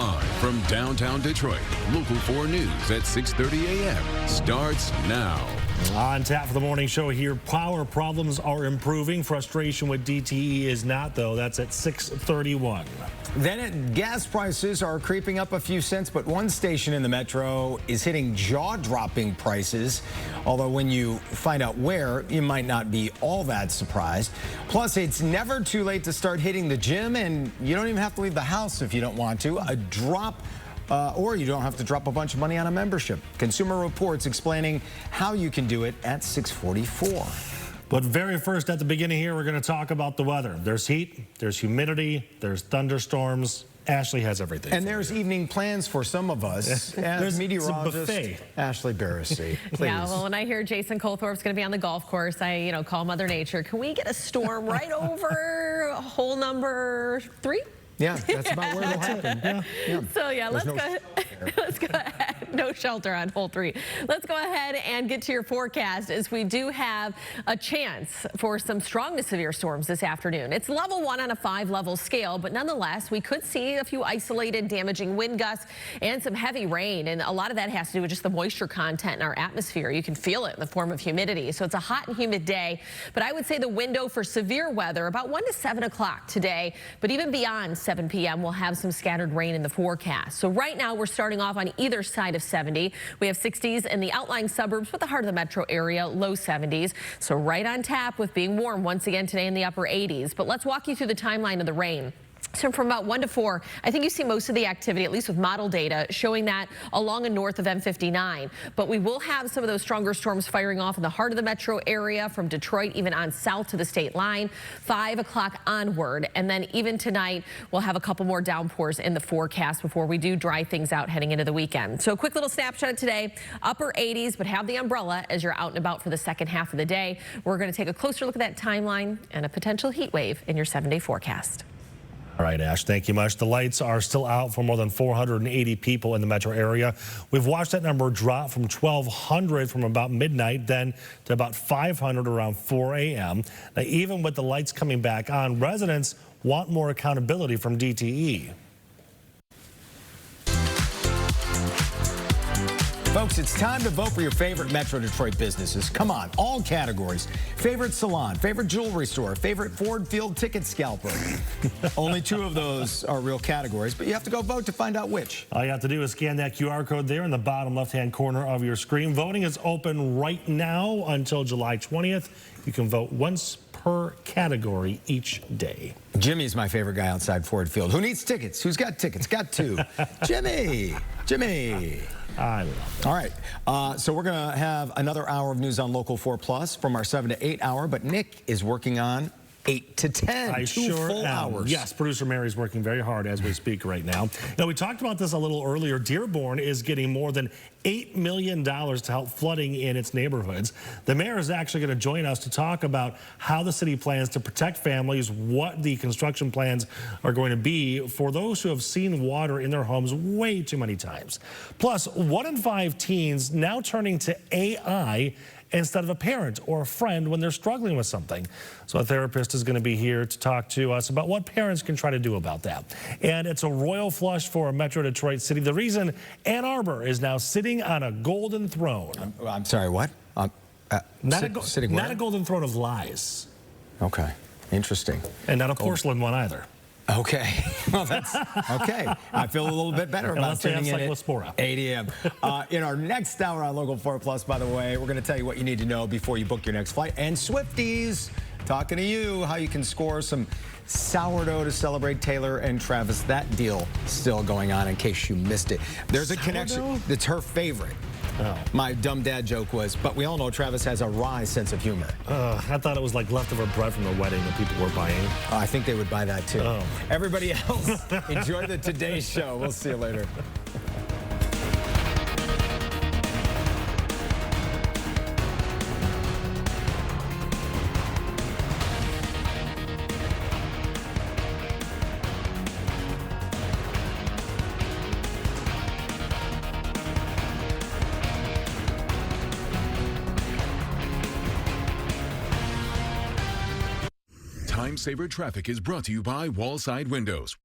Live from downtown Detroit, Local 4 News at 6:30 a.m. starts now. On tap for the morning show here, power problems are improving. Frustration with DTE is not, though. That's at 6:31. Then gas prices are creeping up a few cents, but one station in the metro is hitting jaw-dropping prices. Although when you find out where, you might not be all that surprised. Plus, it's never too late to start hitting the gym, and you don't even have to leave the house if you don't want to. Or you don't have to drop a bunch of money on a membership. Consumer Reports explaining how you can do it at 6:44. But very first, at the beginning here, we're going to talk about the weather. There's heat, there's humidity, there's thunderstorms. Ashley has everything. And there's evening plans for some of us. There's meteorologist buffet. Ashley Barrissey, please. Yeah, well, when I hear Jason Colthorp's going to be on the golf course, I, call Mother Nature. Can we get a storm right over hole number 3? Yeah, that's about where it'll happen. Yeah. So, yeah, let's go ahead. No shelter on hole 3. Let's go ahead and get to your forecast, as we do have a chance for some strong to severe storms this afternoon. It's level 1 on a 5-level scale, but nonetheless, we could see a few isolated damaging wind gusts and some heavy rain. And a lot of that has to do with just the moisture content in our atmosphere. You can feel it in the form of humidity. So it's a hot and humid day. But I would say the window for severe weather about 1 to 7 o'clock today. But even beyond 7 p.m., we'll have some scattered rain in the forecast. So right now, we're starting off on either side of 70. We have 60s in the outlying suburbs, but the heart of the metro area, low 70s. So right on tap with being warm once again today in the upper 80s. But let's walk you through the timeline of the rain. So from about 1 to 4, I think you see most of the activity, at least with model data, showing that along and north of M59. But we will have some of those stronger storms firing off in the heart of the metro area, from Detroit even on south to the state line, 5 o'clock onward. And then even tonight, we'll have a couple more downpours in the forecast before we do dry things out heading into the weekend. So a quick little snapshot of today, upper 80s, but have the umbrella as you're out and about for the second half of the day. We're going to take a closer look at that timeline and a potential heat wave in your 7-day forecast. All right, Ash, thank you much. The lights are still out for more than 480 people in the metro area. We've watched that number drop from 1,200 from about midnight, then to about 500 around 4 a.m. Now, even with the lights coming back on, residents want more accountability from DTE. Folks, it's time to vote for your favorite Metro Detroit businesses. Come on, all categories. Favorite salon, favorite jewelry store, favorite Ford Field ticket scalper. Only 2 of those are real categories, but you have to go vote to find out which. All you have to do is scan that QR code there in the bottom left-hand corner of your screen. Voting is open right now until July 20th. You can vote once per category each day. Jimmy's my favorite guy outside Ford Field. Who needs tickets? Who's got tickets? Got 2. Jimmy. I love it. All right, so we're going to have another hour of news on Local 4 Plus from our 7 to 8 hour, but Nick is working on 8 to 10. I 2 sure full am. hours. Yes, producer Mary's working very hard as we speak right now. Now, we talked about this a little earlier. Dearborn is getting more than $8 million to help flooding in its neighborhoods. The mayor is actually going to join us to talk about how the city plans to protect families, what the construction plans are going to be for those who have seen water in their homes way too many times. Plus, 1 in 5 teens now turning to AI instead of a parent or a friend when they're struggling with something. So a therapist is going to be here to talk to us about what parents can try to do about that. And it's a royal flush for Metro Detroit City. The reason Ann Arbor is now sitting on a golden throne. I'm sorry, what? Not sitting a golden throne of lies. Okay, interesting. And not a porcelain one either. Okay, well, that's okay. I feel a little bit better about tuning in at 8 a.m. In our next hour on Local 4 Plus, by the way, we're going to tell you what you need to know before you book your next flight. And Swifties, talking to you, how you can score some sourdough to celebrate Taylor and Travis. That deal still going on in case you missed it. There's a connection. It's her favorite. Oh. My dumb dad joke was, but we all know Travis has a wry sense of humor. I thought it was like leftover bread from the wedding that people were buying. I think they would buy that too. Oh. Everybody else, enjoy the Today Show. We'll see you later. Time Saver Traffic is brought to you by Wallside Windows.